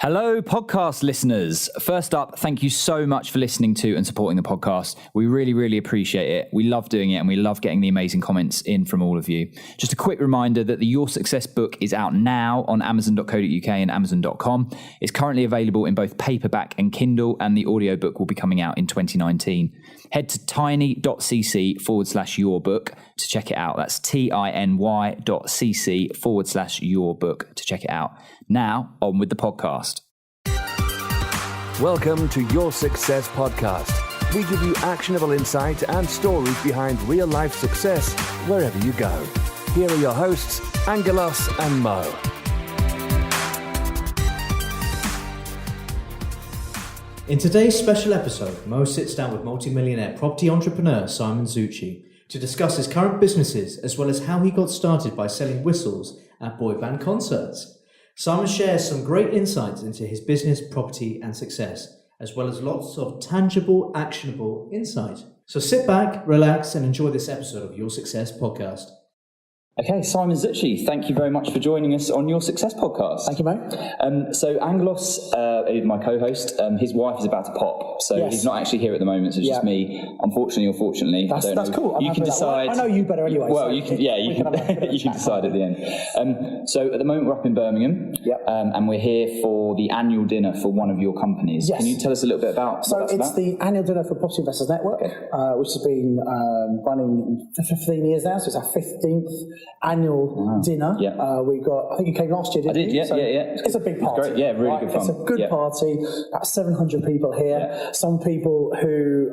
Hello, podcast listeners. First up, thank you so much for listening to and supporting the podcast. We really, really appreciate it. We love doing it and we love getting the amazing comments in from all of you. Just a quick reminder that the Your Success book is out now on amazon.co.uk and amazon.com. It's currently available in both paperback and Kindle, and the audiobook will be coming out in 2019. Head to tiny.cc/yourbook to check it out. That's tiny.cc/yourbook to check it out. Now, on with the podcast. Welcome to Your Success Podcast. We give you actionable insight and stories behind real-life success wherever you go. Here are your hosts, Angelos and Mo. In today's special episode, Mo sits down with multi-millionaire property entrepreneur Simon Zutshi to discuss his current businesses as well as how he got started by selling whistles at boy band concerts. Simon shares some great insights into his business, property and success, as well as lots of tangible, actionable insight. So sit back, relax and enjoy this episode of Your Success Podcast. Okay, Simon Zutshi, thank you very much for joining us on Your Success Podcast. Thank you, mate. So Angelos, my co-host, his wife is about to pop, so yes. He's not actually here at the moment, so it's just me. Unfortunately or fortunately, that's cool. You can decide. I know you better anyway. Well, so you can. Yeah, you can. You can decide at the end. So at the moment we're up in Birmingham, and we're here for the annual dinner for one of your companies. Yes. Can you tell us a little bit about? So it's the annual dinner for Property Investors Network, which has been running for 15 years now. So it's our 15th annual dinner. We got. I think you came last year, didn't you? I did. Yeah. It's a big party. Great. Yeah, really good fun. It's a good party. About 700 people here. Yeah. Some people who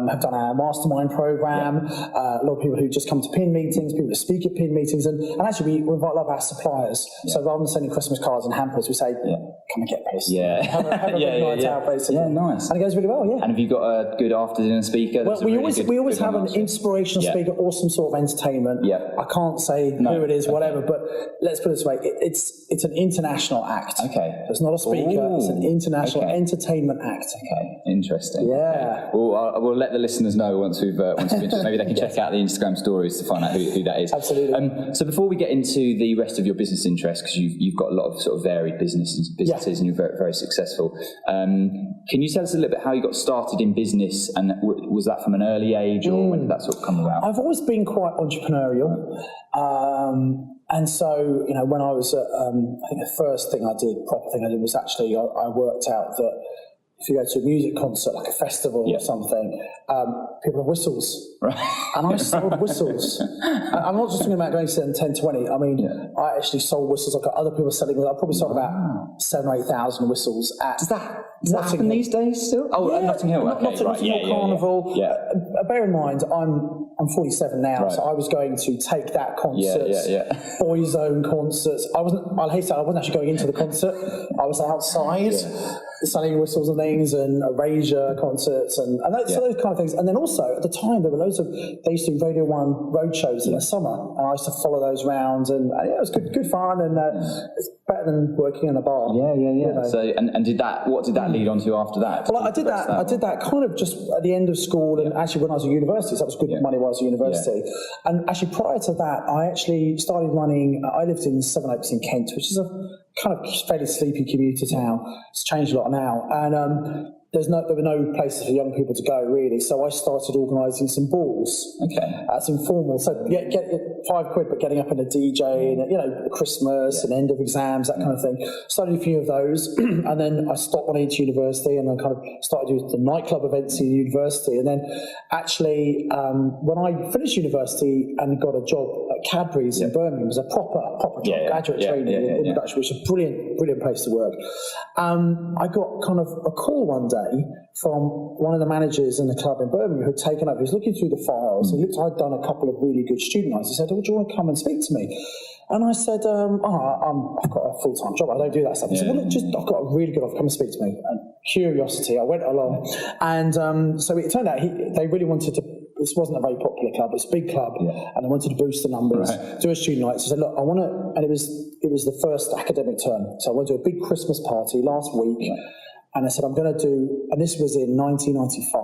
have done our mastermind program. A lot of people who just come to PIN meetings. People that speak at PIN meetings, and actually we invite a lot of our suppliers. So rather than sending Christmas cards and hampers, we say, "Come and get pissed." Yeah. Have a big night out, basically. Yeah, nice. And it goes really well. Yeah. And have you got a good after dinner speaker? Well, we always have an inspirational speaker or some sort of entertainment. Yeah. I can't say who it is, whatever, but let's put it this way: it's an international act. Okay. So it's not a speaker; it's an international entertainment act. Okay, interesting. Yeah. Okay. Well, we'll let the listeners know once we've maybe they can check out the Instagram stories to find out who that is. Absolutely. So before we get into the rest of your business interests, because you've got a lot of sort of varied businesses and you're very, very successful. Can you tell us a little bit how you got started in business, and was that from an early age, or when did that sort of come about? I've always been quite entrepreneurial. And so, when I was, I think the first proper thing I did was actually, I worked out that if you go to a music concert, like a festival or something, people have whistles. Right. And I sold whistles. I'm not just talking about going to 10, 20. I mean, I actually sold whistles. I've got other people selling them. I probably sold about 7,000 or 8,000 whistles at Does that happen these days still? Oh, at Notting Hill. Okay, Notting Hill Carnival. Yeah. Bear in mind, I'm 47 now, so I was going to take that concert, Boyzone concerts. I'll hate that, I wasn't actually going into the concert. I was outside selling whistles and things, and Erasure concerts, and so those kind of things. And then also, at the time, there were they used to do Radio 1 road shows in the summer, and I used to follow those round, and it was good fun, and it's better than working in a bar. Yeah. So, and what did that lead on to after that? Well, I did that kind of just at the end of school, and actually when I was at university, so that was good money while I was at university. And actually prior to that, I actually started running, I lived in Seven Oaks in Kent, which is a kind of fairly sleepy commuter town. It's changed a lot now. And there were no places for young people to go, really. So I started organising some balls. Okay. That's informal. So get £5, but getting up in a DJ, and Christmas and end of exams, that kind of thing. Started a few of those, and then I stopped wanting to university, and then kind of started doing the nightclub events in university. And then actually, when I finished university and got a job at Cadbury's in Birmingham, it was a proper job, graduate training in production, which was a brilliant place to work. I got kind of a call one day from one of the managers in the club in Birmingham who had taken over. He was looking through the files. He looked, I'd done a couple of really good student nights. He said, "Oh, do you want to come and speak to me?" And I said, I've got a full-time job. I don't do that stuff. He said, "Well, look, I've got a really good offer. Come and speak to me." And curiosity, I went along. And so it turned out they really wanted to. This wasn't a very popular club. It's a big club, and they wanted to boost the numbers. Do a student night. So I said, "Look, I want to," and it was the first academic term. So I went to a big Christmas party last week. And I said, I'm going to do, and this was in 1995,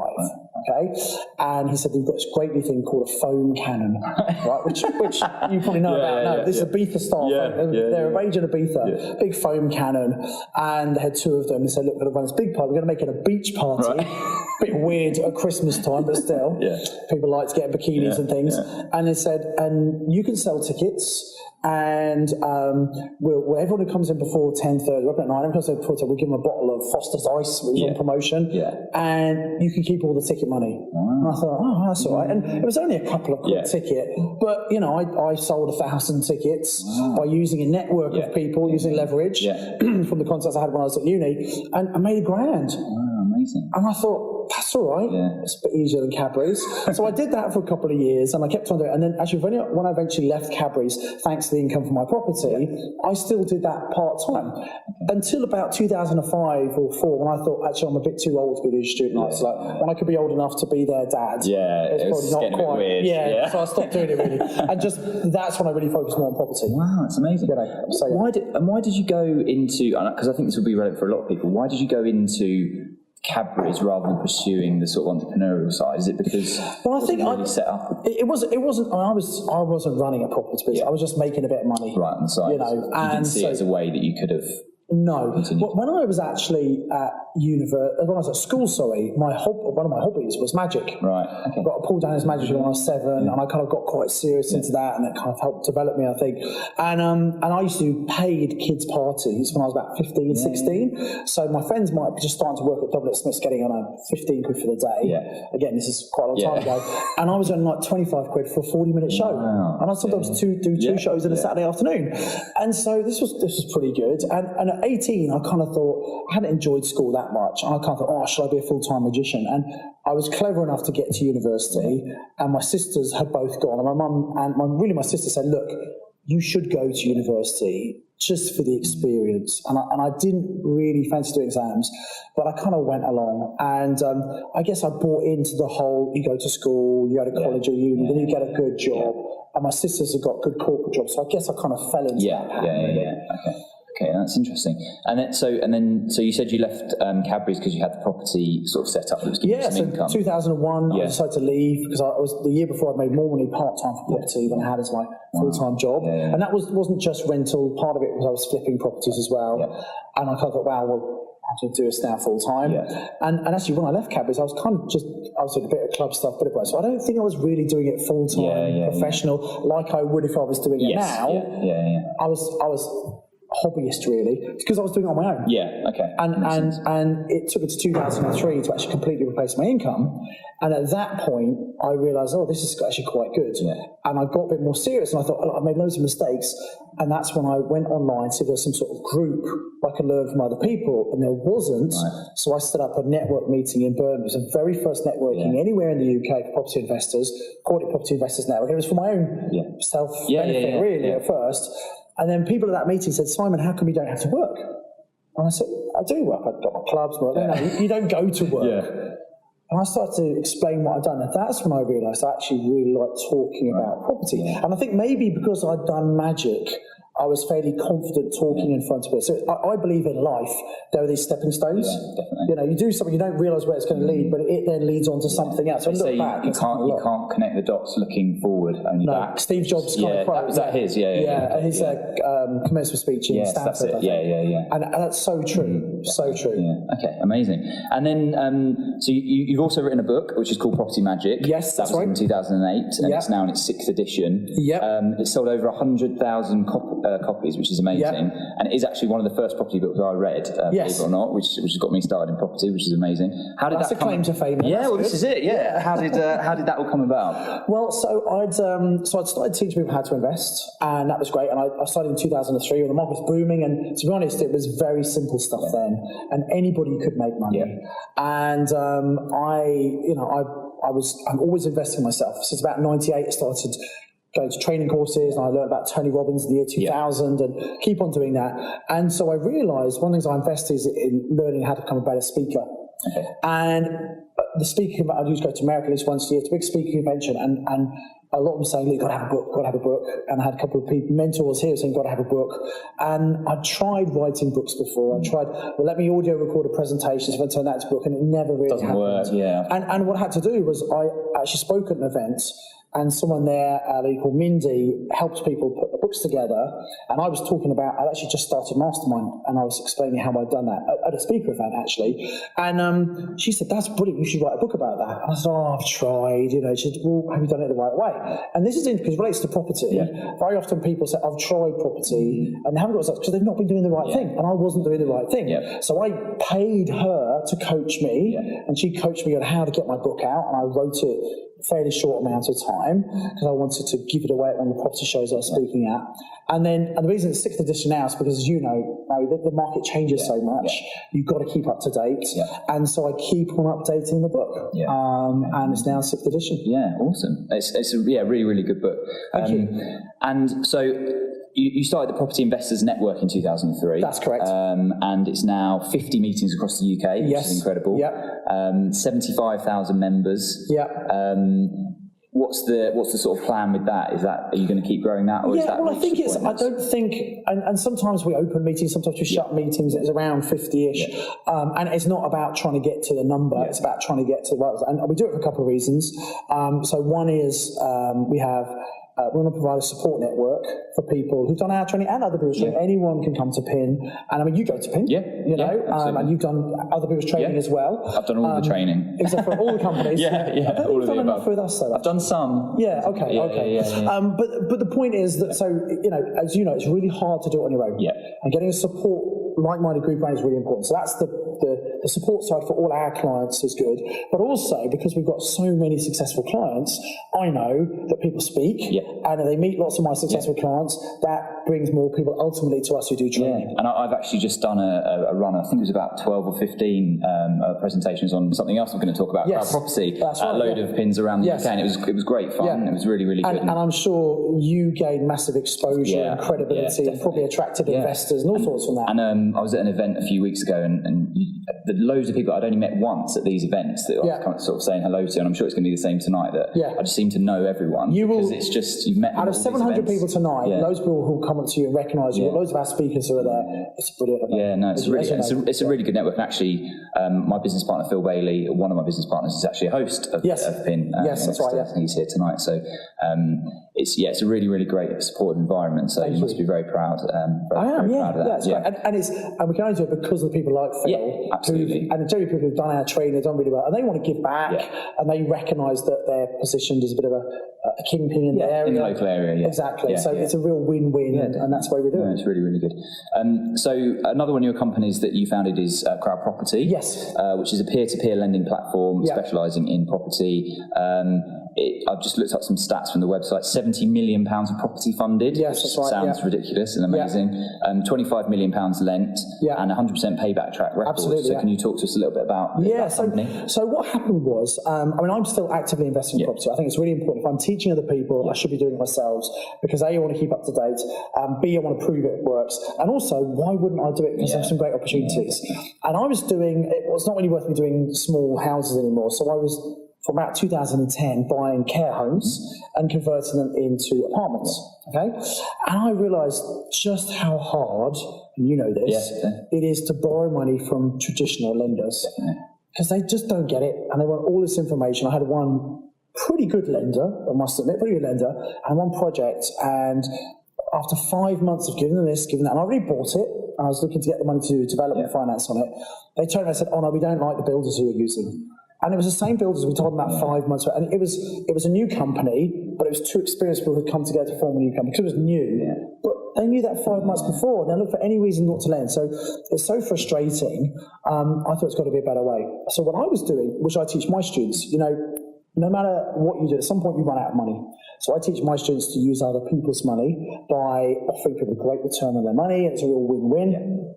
Okay, and he said they've got this great new thing called a foam cannon, right? Which you probably know about. No, this is a Ibiza style. They're a range in Ibiza, big foam cannon, and they had 2 of them. They said, "Look, we're going to run this big party. We're going to make it a beach party." Right. Bit weird at Christmas time, but still, people like to get bikinis and things. And they said, "And you can sell tickets." And everyone who comes in before 10:30, we're open at 9, everyone comes in before 10, we'll give them a bottle of Foster's Ice, which was on promotion, and you can keep all the ticket money. Wow. And I thought, oh, that's all right. And it was only a couple of quid ticket, but, you know, I sold 1,000 tickets by using a network of people, using leverage from the contacts I had when I was at uni, and I made $1,000. Wow, amazing. And I thought, that's all right. It's a bit easier than Cadbury's. So I did that for a couple of years, and I kept on doing it. And then actually, when I eventually left Cadbury's, thanks to the income from my property, I still did that part-time. Until about 2005 or 4, when I thought, actually, I'm a bit too old to be doing student nights. Like, when I could be old enough to be their dad. It was probably not quite. Weird. So I stopped doing it, really. And just, that's when I really focused more on property. Wow, that's amazing. So, why did you go into, because I think this would be relevant for a lot of people, why did you go into Cadbury's rather than pursuing the sort of entrepreneurial side? Is it because I think really set up? It wasn't. I wasn't running a property business. I was just making a bit of money right on the side. You know, you didn't see it as a way that you could have. No. When I was actually at when I was at school, one of my hobbies was magic. Right. Okay. I got a pull down as magic when I was 7, and I kind of got quite serious into that, and it kind of helped develop me, I think. And I used to do paid kids' parties when I was about 15, 16. So my friends might be just starting to work at Double Smith's, getting on a 15 quid for the day. Yeah. Again, this is quite a long time ago. And I was earning like 25 quid for a 40-minute show. Wow. And I sometimes do 2 shows in a Saturday afternoon. And so this was pretty good. And at 18, I kind of thought, I hadn't enjoyed school that much. And I kind of thought, should I be a full-time magician? And I was clever enough to get to university, and my sisters had both gone. And my mum and my sister said, look, you should go to university just for the experience. And I didn't really fancy doing exams, but I kind of went along. And I guess I bought into the whole, you go to school, you go to college or uni, then you get a good job. And my sisters have got good corporate jobs, so I guess I kind of fell into that pattern. Okay, that's interesting. And then, so you said you left Cadbury's because you had the property sort of set up that was giving you some income. 2001, I decided to leave because the year before I'd made more money part-time for property than I had as my full-time job. And that wasn't just rental. Part of it was I was flipping properties as well. And I kind of thought, wow, well, I have to do this now full-time. And actually, when I left Cadbury's, I was kind of I was doing a bit of club stuff, bit of so I don't think I was really doing it full-time, professional, like I would if I was doing it now. I was hobbyist, really, because I was doing it on my own. And it took it to 2003 to actually completely replace my income. And at that point, I realised, this is actually quite good. And I got a bit more serious, and I thought, I made loads of mistakes. And that's when I went online to see if there's some sort of group I could learn from other people, and there wasn't. So I set up a network meeting in Birmingham. It was the very first networking anywhere in the UK for property investors, called it Property Investors Network. It was for my own self-benefit, really, at first. And then people at that meeting said, Simon, how come you don't have to work? And I said, I do work. I've got my clubs. But you don't go to work. And I started to explain what I'd done. And that's when I realised I actually really liked talking about property. And I think maybe because I'd done magic, I was fairly confident talking in front of it. So I believe in life, there are these stepping stones. You know, you do something, you don't realise where it's going to lead, but it then leads on to something else. So look back. You can't connect the dots looking forward, only back. Steve Jobs' kind of quote. Was that his? His commencement speech in Stanford. That's it. And that's so true. So true. Okay, amazing. And then, so you've also written a book, which is called Property Magic. Yes, that's right. That was in 2008, and it's now in its 6th edition. It sold over 100,000 copies, which is amazing, and it is actually one of the first property books I read, believe it or not, which has got me started in property, which is amazing. How did That's that a claim to fame. This is it. How did that all come about? Well, so I'd started teaching people how to invest, and that was great. And I started in 2003 when the market was booming, and to be honest, it was very simple stuff then, and anybody could make money. And I'm always investing in myself. Since about 98, I started going to training courses, and I learned about Tony Robbins in the year 2000 and keep on doing that. And so I realised one of the things I invest is in learning how to become a better speaker. Okay. And the speaking, I used to go to America at least once a year, it's a big speaking convention, and a lot of them saying, "Look, got to have a book, got to have a book." And I had a couple of people, mentors here saying, "Got to have a book." And I tried writing books before. I tried, well, let me audio record a presentation, so I turned that into a book, and it never really doesn't happened. work. Yeah. And what I had to do was I actually spoke at an event, and someone there, a lady called Mindy, helped people put the books together. And I was talking about, I'd actually just started Mastermind, and I was explaining how I'd done that at a speaker event, actually. And she said, "That's brilliant, you should write a book about that." And I said, "Oh, I've tried." She said, "Well, have you done it the right way?" And this is interesting because it relates to property. Yeah. Very often people say, "I've tried property," and they haven't got results because they've not been doing the right thing. And I wasn't doing the right thing. Yeah. So I paid her to coach me, and she coached me on how to get my book out, and I wrote it fairly short amount of time because I wanted to give it away at one of the property shows I was speaking at. And the reason it's 6th edition now is because, as you know, the market changes so much. You've got to keep up to date. And so I keep on updating the book. And it's now 6th edition. Yeah, awesome. It's a really, really good book. Thank you. And so you started the Property Investors Network in 2003. That's correct. And it's now 50 meetings across the UK, which is incredible. 75,000 members. What's the sort of plan with that? Are you going to keep growing that? Or is that I think I don't think, and sometimes we open meetings, sometimes we shut meetings. It's around 50-ish. And it's not about trying to get to the number. It's about trying to get to the, and we do it for a couple of reasons. So one is we want to provide a support network for people who've done our training and other people's training. Anyone can come to PIN. And I mean, you go to PIN, and you've done other people's training as well. I've done all the training. Except for all the companies. All of the done enough above. with us, though. I've done some. Okay. But the point is that, so, as you know, it's really hard to do it on your own. And getting a support, like-minded group around is really important. So that's the support side for all our clients is good. But also, because we've got so many successful clients, I know that people speak. And they meet lots of my successful clients. That brings more people ultimately to us who do training. And I've actually just done a run. I think it was about 12 or 15 presentations on something else I'm going to talk about, crowd property. That's right, a load of pins around the UK, and it was great fun. It was really, really good. And I'm sure you gained massive exposure and credibility, and probably attracted investors and all sorts from that. And I was at an event a few weeks ago, and the loads of people I'd only met once at these events that I was kind of sort of saying hello to, and I'm sure it's going to be the same tonight. I just seem to know everyone because it's just you've met out of 700 people tonight. Those people who come up to you and recognise you. Loads of our speakers who are there. It's brilliant. It's a really good network. And actually, my business partner Phil Bailey, one of my business partners, is actually a host of PIN. That's right. He's here tonight. So it's a really, really great supportive environment. So you must be very proud. I am. Proud of that. That's right. And we can only do it because of the people like Phil. Absolutely. And the generally people who've done our training, they've done really well, and they want to give back, and they recognise that they're positioned as a bit of a kingpin in the area. In the local area, Exactly. It's a real win-win, and that's why we do it. It's really, really good. So another one of your companies that you founded is Crowd Property. Yes. Which is a peer-to-peer lending platform specialising in property. I've just looked up some stats from the website. £70 million of property funded. Yes, that's right. Sounds ridiculous and amazing. £25 million lent and 100% payback track record. Absolutely. So can you talk to us a little bit about that company? So what happened was, I'm still actively investing in property. I think it's really important. If I'm teaching other people, I should be doing it myself because A, I want to keep up to date. B, I want to prove it works. And also, why wouldn't I do it? Because there's some great opportunities. And I was it was not really worth me doing small houses anymore. So I was, from about 2010, buying care homes and converting them into apartments. Okay, and I realised just how hard, and you know this, it is to borrow money from traditional lenders because they just don't get it, and they want all this information. I had one pretty good lender, I must admit, and one project, and after 5 months of giving them this, giving that, and I already bought it, and I was looking to get the money to development finance on it. They turned around and said, "Oh no, we don't like the builders who are using." And it was the same builders we told them about 5 months ago. And it was a new company, but it was two experienced people who'd come together to form a new company because it was new. But they knew that 5 months before, and they looked for any reason not to lend. So it's so frustrating. I thought it's got to be a better way. So what I was doing, which I teach my students, no matter what you do, at some point you run out of money. So I teach my students to use other people's money by offering people a great return on their money. It's a real win-win.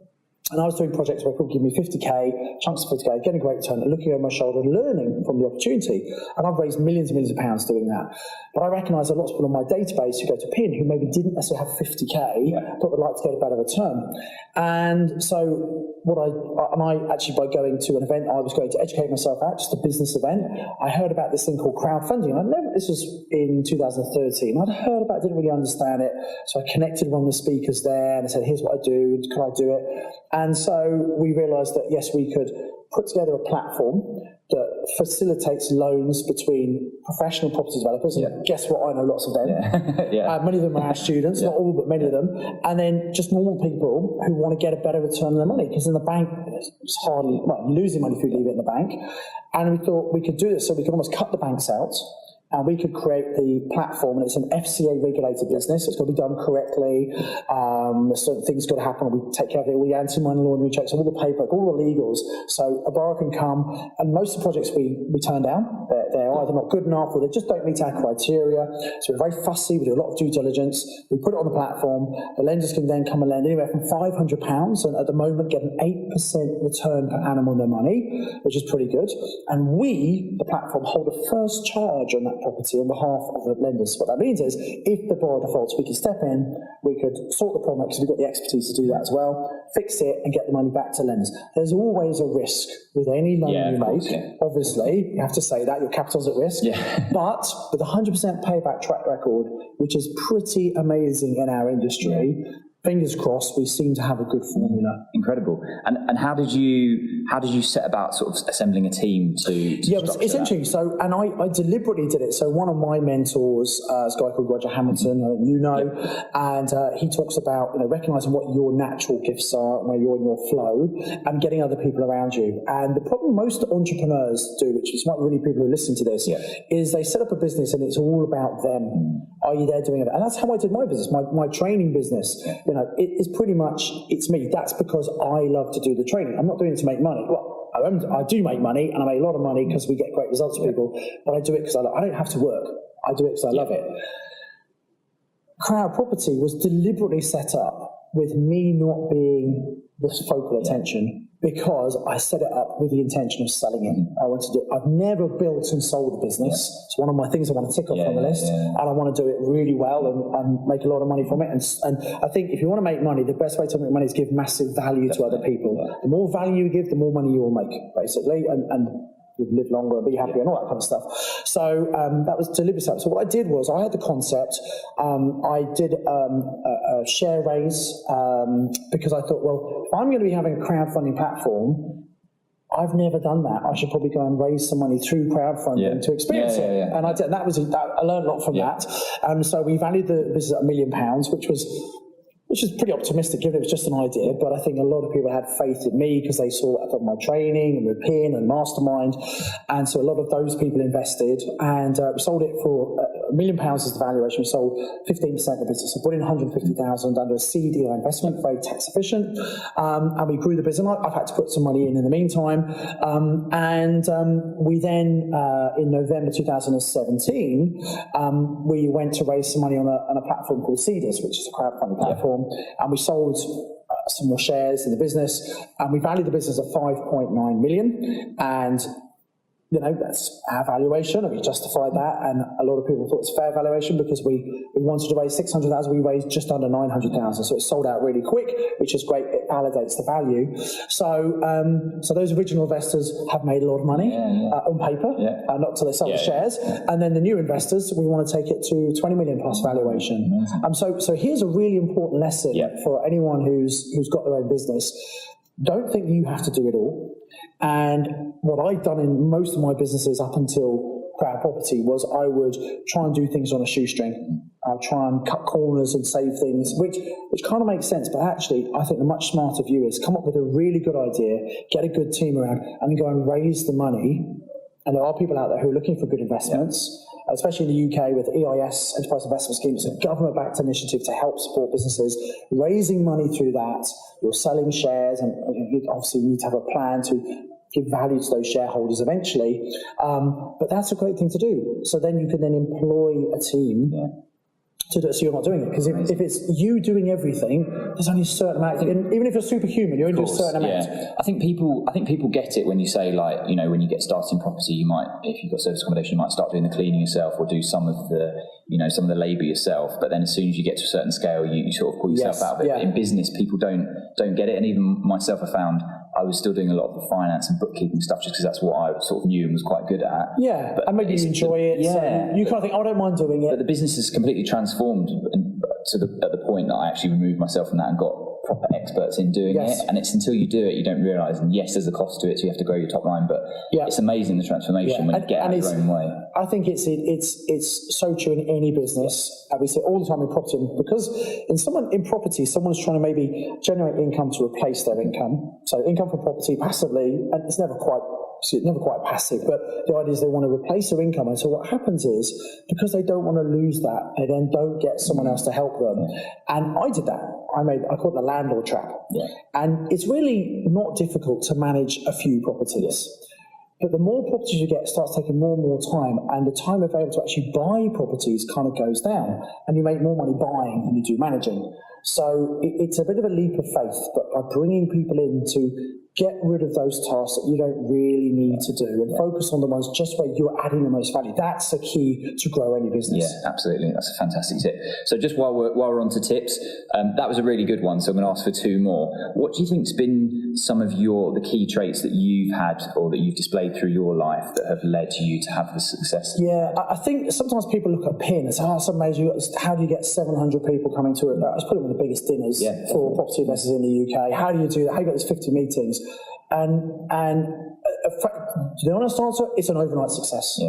And I was doing projects where people give me 50k, chunks of 50k, getting a great return, looking over my shoulder, learning from the opportunity. And I've raised millions and millions of pounds doing that. But I recognise a lot of people on my database who go to PIN who maybe didn't necessarily have 50k, but would like to get a better return. And so I actually, by going to an event, I was going to educate myself out, just a business event. I heard about this thing called crowdfunding. This was in 2013. I'd heard about it, didn't really understand it. So I connected with one of the speakers there and I said, here's what I do, can I do it? And so we realised that, yes, we could put together a platform that facilitates loans between professional property developers. And guess what? I know lots of them. Many of them are our students, not all, but many of them. And then just normal people who want to get a better return on their money, because in the bank, it's hardly, losing money if you leave it in the bank. And we thought we could do this, so we could almost cut the banks out. And we could create the platform, and it's an FCA-regulated business. It's got to be done correctly. Certain things got to happen. We take care of it. We anti-money laundering checks, all the paperwork, all the legals. So a borrower can come, and most of the projects we turn down. They're either not good enough or they just don't meet our criteria. So we're very fussy. We do a lot of due diligence. We put it on the platform. The lenders can then come and lend anywhere from £500 and at the moment get an 8% return per annum on their money, which is pretty good. And we, the platform, hold a first charge on that property on behalf of the lenders. What that means is if the borrower defaults, we can step in, we could sort the problem out because we've got the expertise to do that as well, fix it and get the money back to lenders. There's always a risk with any loan you make. Obviously, you have to say that, your capital's at risk. But with a 100% payback track record, which is pretty amazing in our industry, fingers crossed, we seem to have a good formula. Incredible. And how did you set about sort of assembling a team to it's interesting. So, and I deliberately did it. So one of my mentors is a guy called Roger Hamilton, and he talks about recognizing what your natural gifts are, where you're in your flow, and getting other people around you. And the problem most entrepreneurs do, which is what really people who listen to this, is they set up a business and it's all about them. Are you there doing it? And that's how I did my business, my training business. It is pretty much, it's me. That's because I love to do the training. I'm not doing it to make money. Well, I do make money, and I make a lot of money because we get great results for people, but I do it because I don't have to work. I do it because I love it. Crowd Property was deliberately set up with me not being the focal attention, because I set it up with the intention of selling it. I've never built and sold a business. It's one of my things I want to tick off on the list, and I want to do it really well and make a lot of money from it. And I think if you want to make money, the best way to make money is give massive value to other people. The more value you give, the more money you will make, basically, and you'll live longer and be happier and all that kind of stuff. So that was deliberate. So what I did was I had the concept. I did a share raise because I thought, well, if I'm going to be having a crowdfunding platform, I've never done that. I should probably go and raise some money through crowdfunding to experience it. And I did. I learned a lot from that. So we valued the business at £1 million, which is pretty optimistic given it was just an idea, but I think a lot of people had faith in me because they saw that from my training and with PIN and Mastermind, and so a lot of those people invested, and we sold it for £1 million is the valuation. We sold 15% of the business, so put in 150,000 under a CDI investment, very tax efficient, and we grew the business. I've had to put some money in the meantime, and we then, in November 2017, we went to raise some money on a platform called Cedars, which is a crowdfunding platform. And we sold some more shares in the business, and we valued the business at 5.9 million. And that's our valuation, and we justified that. And a lot of people thought it's fair valuation because we wanted to raise 600,000. We raised just under 900,000, so it sold out really quick, which is great. It validates the value. So those original investors have made a lot of money on paper, not till they sell the shares. And then the new investors, we want to take it to 20 million plus valuation. So here's a really important lesson for anyone who's got their own business. Don't think you have to do it all. And what I'd done in most of my businesses up until Crowd Property was I would try and do things on a shoestring. I'd try and cut corners and save things, which kind of makes sense. But actually, I think the much smarter view is come up with a really good idea, get a good team around, and then go and raise the money. And there are people out there who are looking for good investments, especially in the UK with EIS, Enterprise Investment Schemes, a government-backed initiative to help support businesses, raising money through that. You're selling shares, and you obviously need to have a plan to give value to those shareholders eventually. But that's a great thing to do. So then you can then employ a team to do it, so you're not doing it. Because if it's you doing everything, there's only a certain amount. Even if you're superhuman, you only do a certain amount. Yeah. I think people get it when you say, like, you know, when you get started in property, you might, if you've got service accommodation, you might start doing the cleaning yourself or do some of the labour yourself. But then as soon as you get to a certain scale, you sort of pull yourself out of it. Yeah. But in business, people don't get it, and even myself, I found I was still doing a lot of the finance and bookkeeping stuff just because that's what I sort of knew and was quite good at. Yeah, and maybe you enjoy it. Yeah, so you kind of think, I don't mind doing it. But the business has completely transformed at the point that I actually removed myself from that and got proper experts in doing it. And it's until you do it, you don't realise. And yes, there's a cost to it, so you have to grow your top line. But it's amazing, the transformation when you get out of your own way. I think it's so true in any business. And we see it all the time in property, because in property, someone's trying to maybe generate income to replace their income. So income from property passively, and it's never quite passive, but the idea is they want to replace their income. And so what happens is, because they don't want to lose that, they then don't get someone else to help them. And I did that. I call it the landlord trap. And it's really not difficult to manage a few properties. But the more properties you get, it starts taking more and more time, and the time available to actually buy properties kind of goes down, and you make more money buying than you do managing. So it's a bit of a leap of faith, but by bringing people in to get rid of those tasks that you don't really need to do and focus on the ones just where you're adding the most value. That's the key to grow any business. Yeah, absolutely. That's a fantastic tip. So just while we're on to tips, that was a really good one. So I'm going to ask for two more. What do you think's been some of the key traits that you've had or that you've displayed through your life that have led you to have the success? Yeah, I think sometimes people look at PIN and say, it's amazing. How do you get 700 people coming to it? It's probably one of the biggest dinners for property investors in the UK. How do you do that? How do you get these 50 meetings? And the honest answer, it's an overnight success.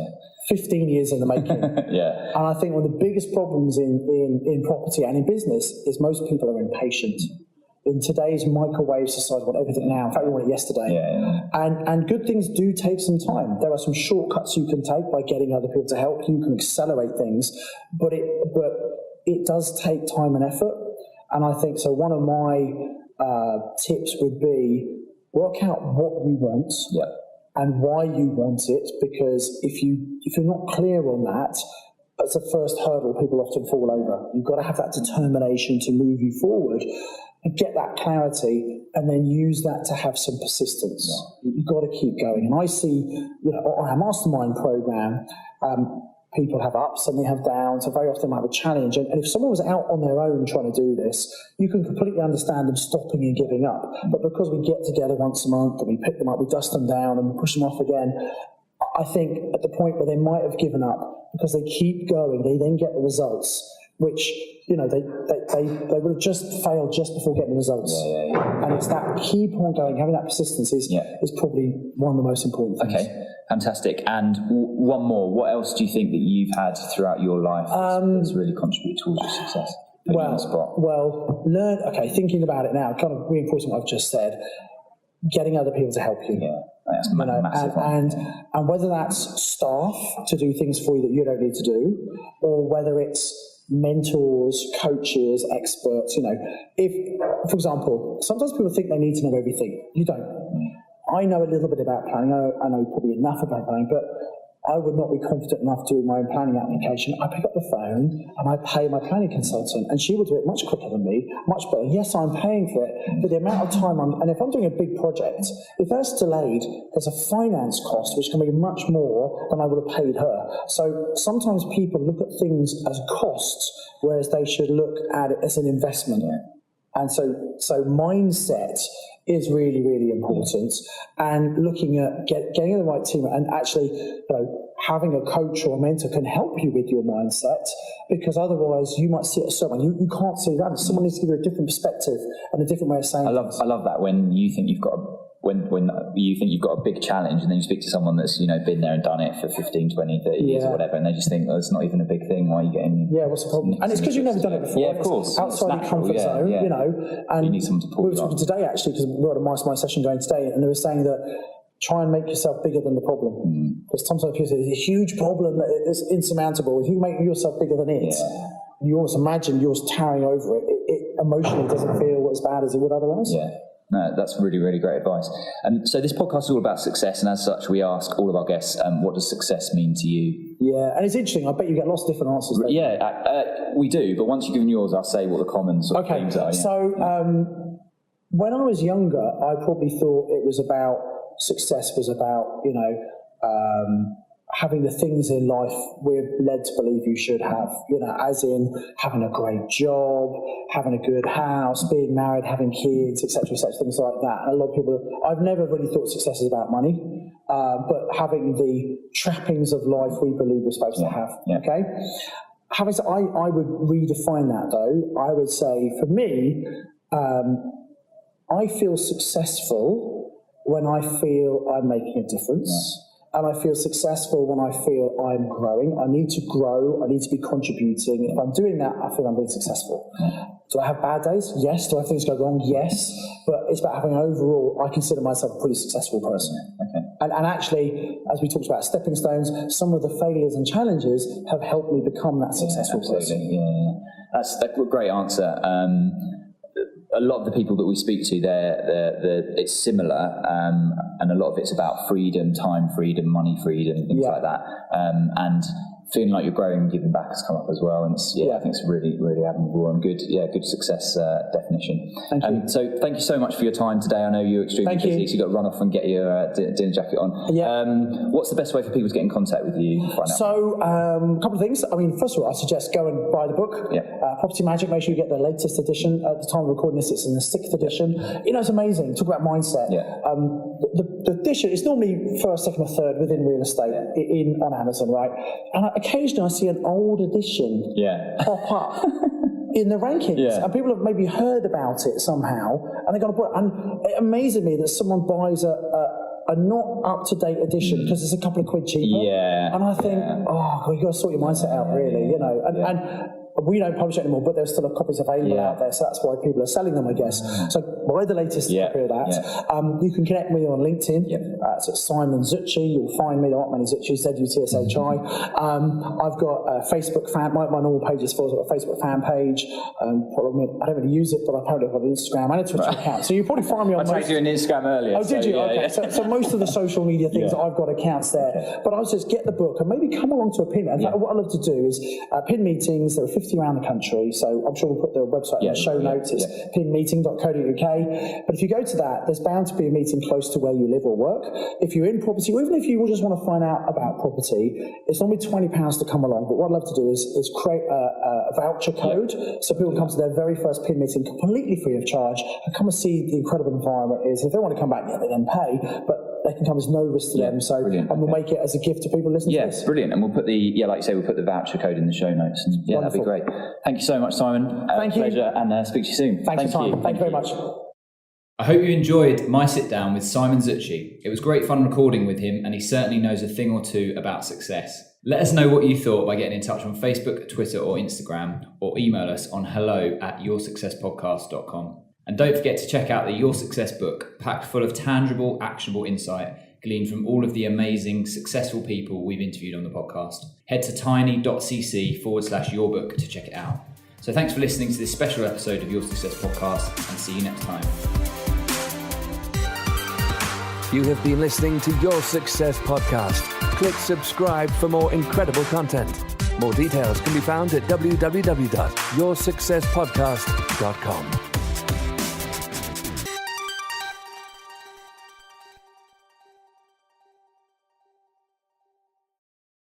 15 years in the making. And I think one of the biggest problems in property and in business is most people are impatient. In today's microwave society, we want everything now. In fact, we want it yesterday. And good things do take some time. There are some shortcuts you can take by getting other people to help you. You can accelerate things, but it does take time and effort. And I think so. One of my tips would be, work out what you want and why you want it, because if you're not clear on that, that's the first hurdle people often fall over. You've got to have that determination to move you forward and get that clarity, and then use that to have some persistence. You've got to keep going. And I see, on our mastermind program, people have ups and they have downs, and very often they have a challenge. And if someone was out on their own trying to do this, you can completely understand them stopping and giving up. But because we get together once a month and we pick them up, we dust them down and we push them off again, I think at the point where they might have given up, because they keep going, they then get the results, which, they would have just failed just before getting the results. And it's that keep on going, having that persistence is probably one of the most important things. Okay. Fantastic. And one more. What else do you think that you've had throughout your life that's really contributed towards your success? Thinking about it now, kind of reinforcing what I've just said, getting other people to help you. That's massive. And whether that's staff to do things for you that you don't need to do, or whether it's mentors, coaches, experts. If, for example, sometimes people think they need to know everything. You don't. I know a little bit about planning. I know probably enough about planning, but I would not be confident enough doing my own planning application. I pick up the phone and I pay my planning consultant, and she will do it much quicker than me, much better. Yes, I'm paying for it, but the amount of time and if I'm doing a big project, if that's delayed, there's a finance cost which can be much more than I would have paid her. So sometimes people look at things as costs, whereas they should look at it as an investment. And so mindset is really, really important, and looking at getting the right team, and actually, having a coach or a mentor can help you with your mindset, because otherwise you might see it as someone you can't see that. Someone needs to give you a different perspective and a different way of saying. I love that when you think you've got when you think you've got a big challenge, and then you speak to someone that's been there and done it for 15, 20, 30 years or whatever, and they just think, it's not even a big thing. Why are you getting? What's the problem? And it's because you've never done it before. Yeah, of course. Outside your comfort zone, And you need someone to pull we were talking today, actually, because we had a mastermind session going today, and they were saying that try and make yourself bigger than the problem. Because sometimes people say there's a huge problem that is insurmountable. If you make yourself bigger than it, you almost imagine you're towering over it. It emotionally doesn't feel as bad as it would otherwise. No, that's really, really great advice. So this podcast is all about success, and as such, we ask all of our guests, what does success mean to you? Yeah, and it's interesting. I bet you get lots of different answers. Though. Yeah, we do. But once you've given yours, I'll say what the common sort of themes are. Yeah. So when I was younger, I probably thought it was about success was about, having the things in life we're led to believe you should have, as in having a great job, having a good house, being married, having kids, etc., things like that. And a lot of people, I've never really thought success is about money, but having the trappings of life we believe we're supposed to have, okay? Having said, I would redefine that though. I would say for me, I feel successful when I feel I'm making a difference. And I feel successful when I feel I'm growing. I need to grow. I need to be contributing. If I'm doing that, I feel I'm being successful. Do I have bad days? Yes. Do I have things go wrong? Yes. But it's about having overall, I consider myself a pretty successful person. Okay. And actually, as we talked about stepping stones, some of the failures and challenges have helped me become that successful person. Yeah. That's a great answer. A lot of the people that we speak to, it's similar, and a lot of it's about freedom, time freedom, money freedom, things like that. And feeling like you're growing and giving back has come up as well. And I think it's really, really admirable and good success definition. Thank you. So thank you so much for your time today. I know you're extremely busy, so you've got to run off and get your dinner jacket on. Yeah. What's the best way for people to get in contact with you? So a couple of things. I mean, first of all, I suggest go and buy the book. Property Magic. Make sure you get the latest edition. At the time of recording this, it's in the 6th edition. It's amazing. Talk about mindset. The edition is normally first, second, or third within real estate on Amazon, right? And occasionally I see an old edition pop up in the rankings, and people have maybe heard about it somehow, and they're going to put it. And it amazes me that someone buys a not up-to-date edition because it's a couple of quid cheaper. And I think, oh, God, you've got to sort your mindset out, really, And we don't publish it anymore, but there's still copies available out there, so that's why people are selling them, I guess. So buy the latest copy of that. You can connect with me on LinkedIn. It's at Simon Zutshi. You'll find me. There aren't many Zutshi, Z-U-T-S-H-I. I've got a Facebook fan. My normal page is full. I've got a Facebook fan page. I don't really use it, but apparently I've got an Instagram and a Twitter account. So you'll probably find me on I tagged you on Instagram earlier. Oh, did you? Okay. So most of the social media things, I've got accounts there. But I was just get the book and maybe come along to a pin. In fact, what I love to do is pin meetings. There are 50 around the country, so I'm sure we'll put the website in the show notes. It's pinmeeting.co.uk. But if you go to that, there's bound to be a meeting close to where you live or work. If you're in property, or even if you just want to find out about property, it's normally £20 to come along. But what I'd love to do is create a voucher code, so people can come to their very first pin meeting completely free of charge and come and see the incredible environment it is. If they want to come back, they then pay, but they can come, there's no risk to them. So and we'll make it as a gift to people listening to this. Brilliant. And we'll put like you say, we'll put the voucher code in the show notes. And that'd be great. Thank you so much, Simon. Thank you. Pleasure, and speak to you soon. Thank you very much. I hope you enjoyed my sit down with Simon Zutshi. It was great fun recording with him, and he certainly knows a thing or two about success. Let us know what you thought by getting in touch on Facebook, Twitter, or Instagram, or email us on hello@yoursuccesspodcast.com. And don't forget to check out the Your Success book, packed full of tangible, actionable insight gleaned from all of the amazing, successful people we've interviewed on the podcast. Head to tiny.cc/yourbook to check it out. So thanks for listening to this special episode of Your Success Podcast, and see you next time. You have been listening to Your Success Podcast. Click subscribe for more incredible content. More details can be found at www.yoursuccesspodcast.com.